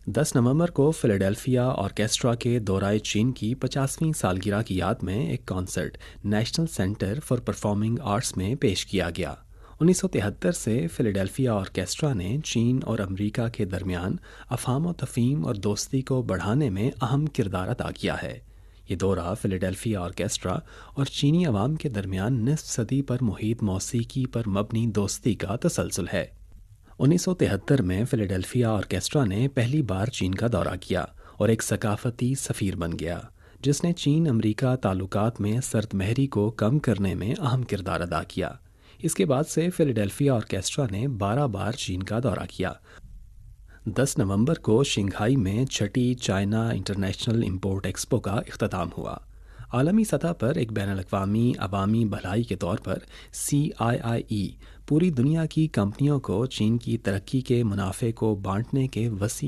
10 नवंबर को Philadelphia orchestra के दौराए चीन की 50वीं सालगिरह की याद में एक concert national centre for performing arts में पेश किया गया। 1973 से फिलाडेल्फिया ऑर्केस्ट्रा ने चीन और अमेरिका के दरमियान अफ़ाम व तफ़हीम और दोस्ती को बढ़ाने में अहम किरदार अदा किया है। ये दौरा फिलाडेल्फिया ऑर्केस्ट्रा और चीनी अवाम के दरमियान निस्फ सदी पर मुहित मौसीकी पर मबनी दोस्ती का तसलसल है। 1973 में फिलाडेल्फिया ऑर्केस्ट्रा ने पहली बार चीन का दौरा किया और एक सकाफती सफ़ीर बन गया, जिसने चीन अमेरिका ताल्लुकात में सर्दमहरी को कम करने में अहम किरदार अदा किया। इसके बाद से फिलाडेल्फिया ऑर्केस्ट्रा ने 12 बार चीन का दौरा किया। 10 नवंबर को शंघाई में छठी चाइना इंटरनेशनल इंपोर्ट एक्सपो का इख्तिताम हुआ। आलमी सतह पर एक बैनुल-अक़वामी अवामी भलाई के तौर पर CIIE पूरी दुनिया की कंपनियों को चीन की तरक्की के मुनाफे को बांटने के वसी